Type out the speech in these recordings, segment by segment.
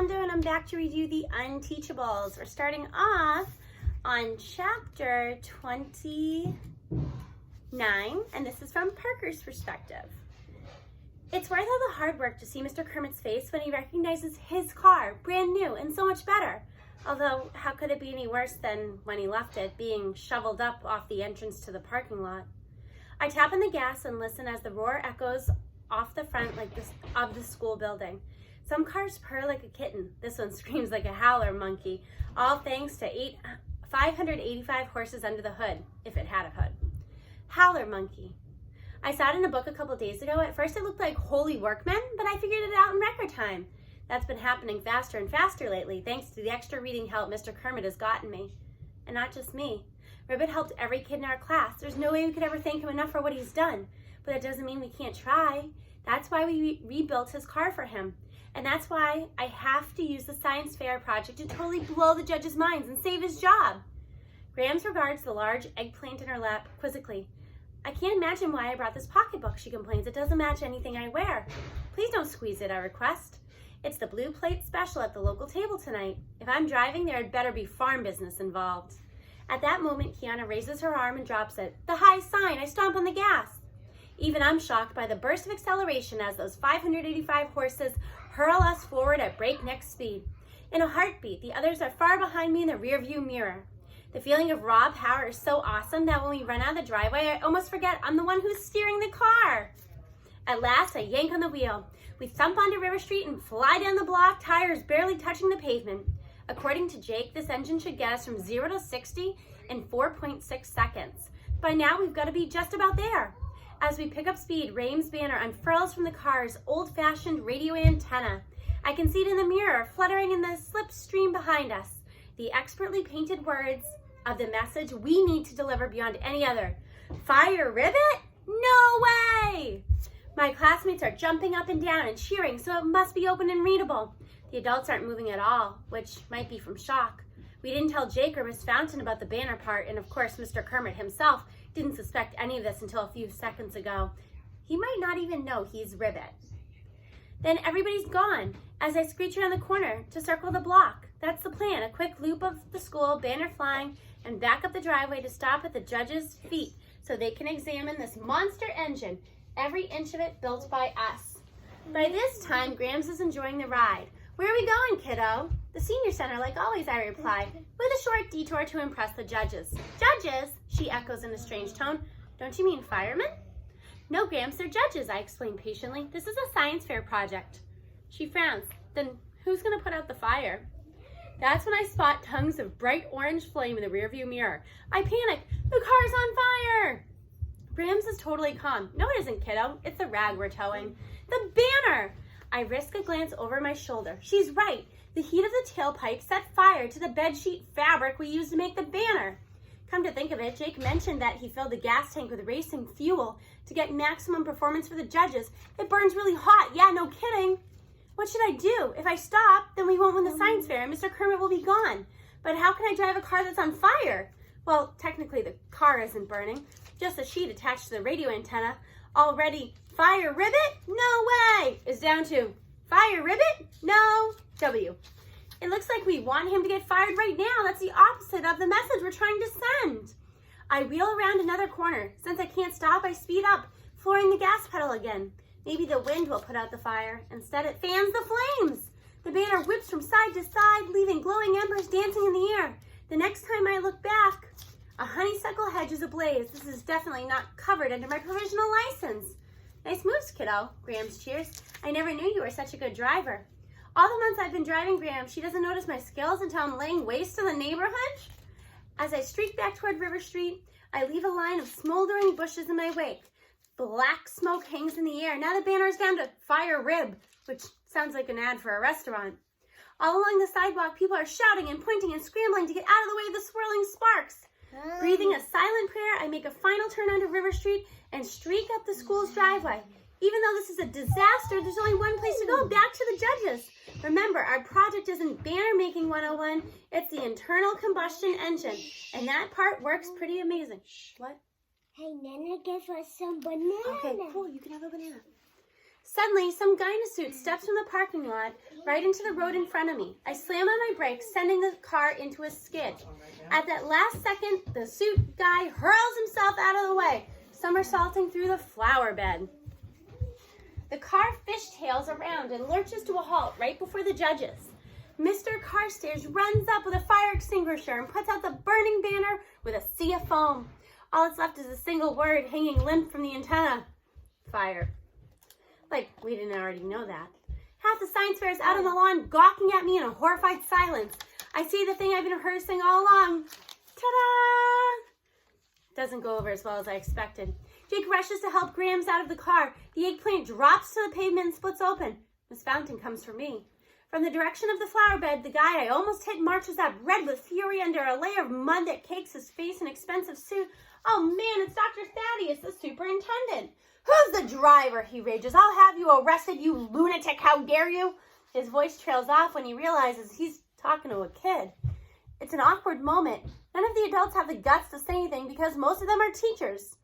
Rhonda, and I'm back to review the Unteachables. We're starting off on chapter 29, and this is from Parker's perspective. It's worth all the hard work to see Mr. Kermit's face when he recognizes his car, brand new and so much better. Although, how could it be any worse than when he left it, being shoveled up off the entrance to the parking lot? I tap on the gas and listen as the roar echoes off the front of the school building. Some cars purr like a kitten. This one screams like a howler monkey, all thanks to 585 horses under the hood, if it had a hood. Howler monkey. I saw it in a book a couple days ago. At first it looked like holy workmen, but I figured it out in record time. That's been happening faster and faster lately, thanks to the extra reading help Mr. Kermit has gotten me. And not just me. Ribbit helped every kid in our class. There's no way we could ever thank him enough for what he's done. But that doesn't mean we can't try. That's why we rebuilt his car for him. And that's why I have to use the science fair project to totally blow the judges' minds and save his job. Grams regards the large eggplant in her lap quizzically. I can't imagine why I brought this pocketbook, she complains. It doesn't match anything I wear. Please don't squeeze it, I request. It's the blue plate special at the local table tonight. If I'm driving, there had better be farm business involved. At that moment, Kiana raises her arm and drops it. The high sign, I stomp on the gas. Even I'm shocked by the burst of acceleration as those 585 horses hurl us forward at breakneck speed. In a heartbeat, the others are far behind me in the rearview mirror. The feeling of raw power is so awesome that when we run out of the driveway, I almost forget I'm the one who's steering the car. At last, I yank on the wheel. We thump onto River Street and fly down the block, tires barely touching the pavement. According to Jake, this engine should get us from 0 to 60 in 4.6 seconds. By now, we've got to be just about there. As we pick up speed, Rame's banner unfurls from the car's old-fashioned radio antenna. I can see it in the mirror, fluttering in the slipstream behind us. The expertly painted words of the message we need to deliver beyond any other. Fire Ribbit? No way! My classmates are jumping up and down and cheering, so it must be open and readable. The adults aren't moving at all, which might be from shock. We didn't tell Jake or Miss Fountain about the banner part, and of course Mr. Kermit himself didn't suspect any of this until a few seconds ago. He might not even know he's Ribbit. Then everybody's gone as I screech around the corner to circle the block. That's the plan, a quick loop of the school, banner flying, and back up the driveway to stop at the judges' feet so they can examine this monster engine, every inch of it built by us. By this time, Grams is enjoying the ride. Where are we going, kiddo? The senior center, like always, I reply, with a short detour to impress the judges. Judges? She echoes in a strange tone. Don't you mean firemen? No, Grams, they're judges, I explain patiently. This is a science fair project. She frowns. Then who's going to put out the fire? That's when I spot tongues of bright orange flame in the rearview mirror. I panic. The car's on fire! Grams is totally calm. No, it isn't, kiddo. It's the rag we're towing. The banner! I risk a glance over my shoulder. She's right. The heat of the tailpipe set fire to the bedsheet fabric we used to make the banner. Come to think of it, Jake mentioned that he filled the gas tank with racing fuel to get maximum performance for the judges. It burns really hot. Yeah, no kidding. What should I do? If I stop, then we won't win the science fair and Mr. Kermit will be gone. But how can I drive a car that's on fire? Well, technically the car isn't burning, just a sheet attached to the radio antenna. Already, Fire Ribbit? No way! Is down to Fire Ribbit? No. W. It looks like we want him to get fired right now. That's the opposite of the message we're trying to send. I wheel around another corner. Since I can't stop, I speed up, flooring the gas pedal again. Maybe the wind will put out the fire. Instead, it fans the flames. The banner whips from side to side, leaving glowing embers dancing in the air. The next time I look back, a honeysuckle hedge is ablaze. This is definitely not covered under my provisional license. Nice moves, kiddo, Grams cheers. I never knew you were such a good driver. All the months I've been driving Graham, she doesn't notice my skills until I'm laying waste to the neighborhood. As I streak back toward River Street, I leave a line of smoldering bushes in my wake. Black smoke hangs in the air. Now the banner is down to Fire Rib, which sounds like an ad for a restaurant. All along the sidewalk, people are shouting and pointing and scrambling to get out of the way of the swirling sparks. Breathing a silent prayer, I make a final turn onto River Street and streak up the school's driveway. Even though this is a disaster, there's only one place to go, back to the judges. Remember, our project isn't banner making 101, it's the internal combustion engine. And that part works pretty amazing. What? Hey, Nana, give us some banana. Okay, cool, you can have a banana. Suddenly, some guy in a suit steps from the parking lot right into the road in front of me. I slam on my brakes, sending the car into a skid. At that last second, the suit guy hurls himself out of the way, somersaulting through the flower bed. The car fishtails around and lurches to a halt right before the judges. Mr. Carstairs runs up with a fire extinguisher and puts out the burning banner with a sea of foam. All that's left is a single word hanging limp from the antenna. Fire. Like we didn't already know that. Half the science fair is out on the lawn gawking at me in a horrified silence. I see the thing I've been rehearsing all along. Ta-da! Doesn't go over as well as I expected. Jake rushes to help Grams out of the car. The eggplant drops to the pavement and splits open. Miss Fountain comes for me. From the direction of the flower bed, the guy I almost hit marches up, red with fury under a layer of mud that cakes his face in expensive suit. Oh man, it's Dr. Thaddeus, the superintendent. Who's the driver? He rages. I'll have you arrested, you lunatic. How dare you? His voice trails off when he realizes he's talking to a kid. It's an awkward moment. None of the adults have the guts to say anything because most of them are teachers.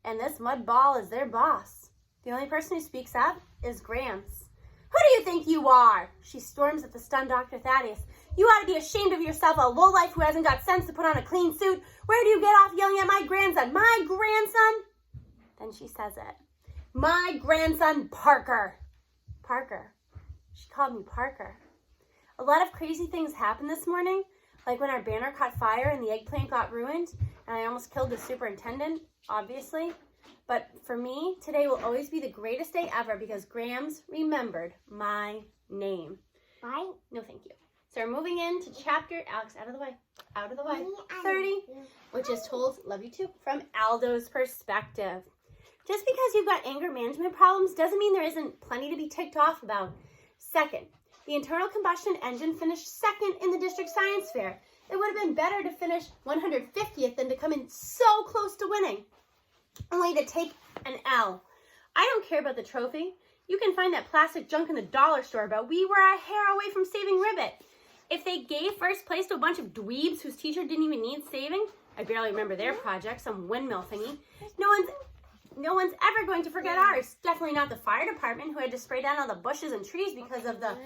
And this mud ball is their boss. The only person who speaks up is Grams. Who do you think you are? She storms at the stunned Dr. Thaddeus. You ought to be ashamed of yourself, a lowlife who hasn't got sense to put on a clean suit. Where do you get off yelling at my grandson? My grandson? Then she says it. My grandson, Parker. Parker. She called me Parker. A lot of crazy things happened this morning, like when our banner caught fire and the eggplant got ruined, and I almost killed the superintendent, obviously. But for me, today will always be the greatest day ever because Grams remembered my name. Right? No, thank you. So we're moving into chapter, Alex, out of the way, 30, which is told, love you too, from Aldo's perspective. Just because you've got anger management problems doesn't mean there isn't plenty to be ticked off about. Second, the internal combustion engine finished second in the district science fair. It would have been better to finish 150th than to come in so close to winning, only to take an L. I don't care about the trophy. You can find that plastic junk in the dollar store, but we were a hair away from saving Ribbit. If they gave first place to a bunch of dweebs whose teacher didn't even need saving, I barely remember their project, some windmill thingy, no one's ever going to forget ours. Definitely not the fire department who had to spray down all the bushes and trees because of the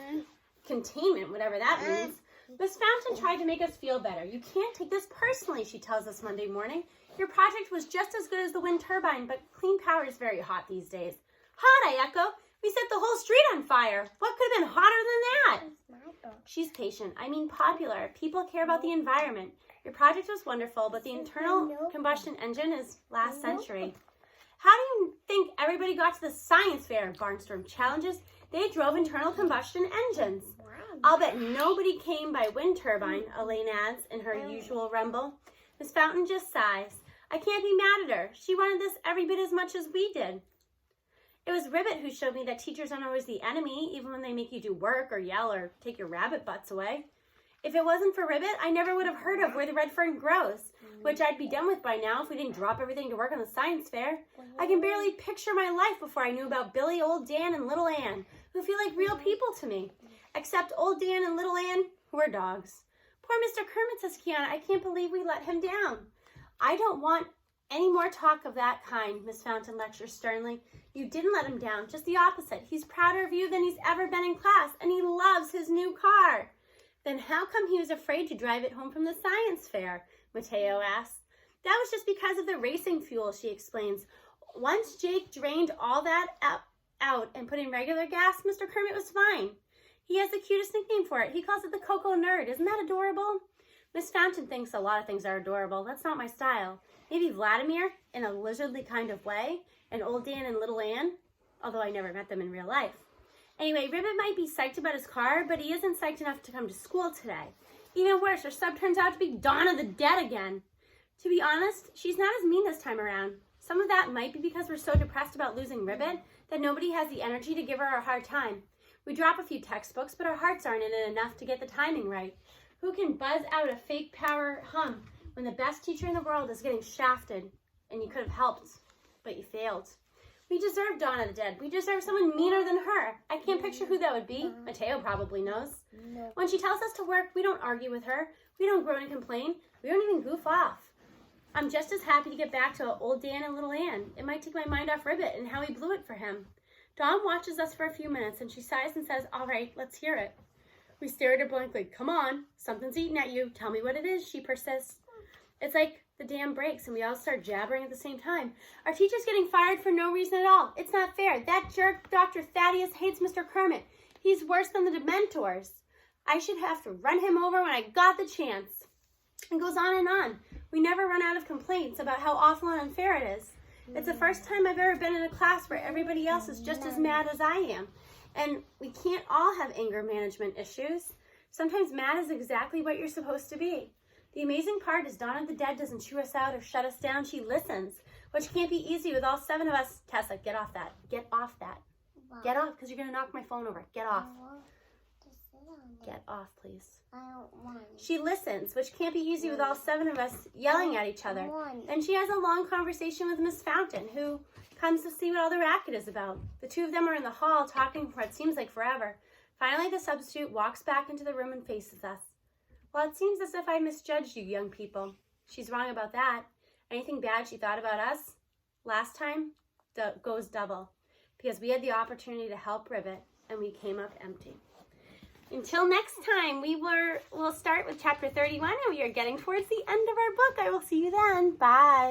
containment, whatever that means. Miss Fountain tried to make us feel better. You can't take this personally, she tells us Monday morning. Your project was just as good as the wind turbine, but clean power is very hot these days. Hot, I echo. We set the whole street on fire. What could have been hotter than that? She's patient. I mean popular. People care about the environment. Your project was wonderful, but the internal combustion engine is last century. How do you think everybody got to the science fair? Barnstorm challenges. They drove internal combustion engines. I'll bet nobody came by wind turbine, Elaine adds in her usual rumble. Miss Fountain just sighs. I can't be mad at her. She wanted this every bit as much as we did. It was Ribbit who showed me that teachers aren't always the enemy, even when they make you do work or yell or take your rabbit butts away. If it wasn't for Ribbit, I never would have heard of where the red fern grows, which I'd be done with by now if we didn't drop everything to work on the science fair. I can barely picture my life before I knew about Billy, Old Dan, and Little Ann, who feel like real people to me. Except Old Dan and Little Ann, who are dogs. Poor Mr. Kermit, says Kiana. I can't believe we let him down. I don't want any more talk of that kind, Miss Fountain lectures sternly. You didn't let him down, just the opposite. He's prouder of you than he's ever been in class, and he loves his new car. Then how come he was afraid to drive it home from the science fair? Mateo asks. That was just because of the racing fuel, she explains. Once Jake drained all that out and put in regular gas, Mr. Kermit was fine. He has the cutest nickname for it. He calls it the Cocoa Nerd. Isn't that adorable? Miss Fountain thinks a lot of things are adorable. That's not my style. Maybe Vladimir, in a lizardly kind of way, and Old Dan and Little Ann, although I never met them in real life. Anyway, Ribbit might be psyched about his car, but he isn't psyched enough to come to school today. Even worse, her sub turns out to be Dawn of the Dead again. To be honest, she's not as mean this time around. Some of that might be because we're so depressed about losing Ribbit that nobody has the energy to give her a hard time. We drop a few textbooks, but our hearts aren't in it enough to get the timing right. Who can buzz out a fake power hum when the best teacher in the world is getting shafted and you could have helped, but you failed? We deserve Dawn of the Dead. We deserve someone meaner than her. I can't picture who that would be. Mateo probably knows. When she tells us to work, we don't argue with her. We don't groan and complain. We don't even goof off. I'm just as happy to get back to Old Dan and Little Ann. It might take my mind off Ribbit and how he blew it for him. Dawn watches us for a few minutes and she sighs and says, "All right, let's hear it." We stare at her blankly. "Come on, something's eating at you. Tell me what it is," she persists. It's like the dam breaks and we all start jabbering at the same time. Our teacher's getting fired for no reason at all. It's not fair. That jerk, Dr. Thaddeus, hates Mr. Kermit. He's worse than the Dementors. I should have to run him over when I got the chance. It goes on and on. We never run out of complaints about how awful and unfair it is. It's the first time I've ever been in a class where everybody else is just as mad as I am. And we can't all have anger management issues. Sometimes mad is exactly what you're supposed to be. The amazing part is Dawn of the Dead doesn't chew us out or shut us down. She listens, which can't be easy with all 7 of us. Tessa, get off that. Get off that. Wow. Get off, because you're going to knock my phone over. Get off. I want to sit on it. Get off, please. I don't want it. She listens, which can't be easy with all 7 of us yelling at each other. And she has a long conversation with Miss Fountain, who comes to see what all the racket is about. The 2 of them are in the hall talking for what seems like forever. Finally, the substitute walks back into the room and faces us. "Well, it seems as if I misjudged you young people." She's wrong about that. Anything bad she thought about us last time goes double, because we had the opportunity to help Ribbit and we came up empty. Until next time, we'll start with chapter 31 and we are getting towards the end of our book. I will see you then. Bye.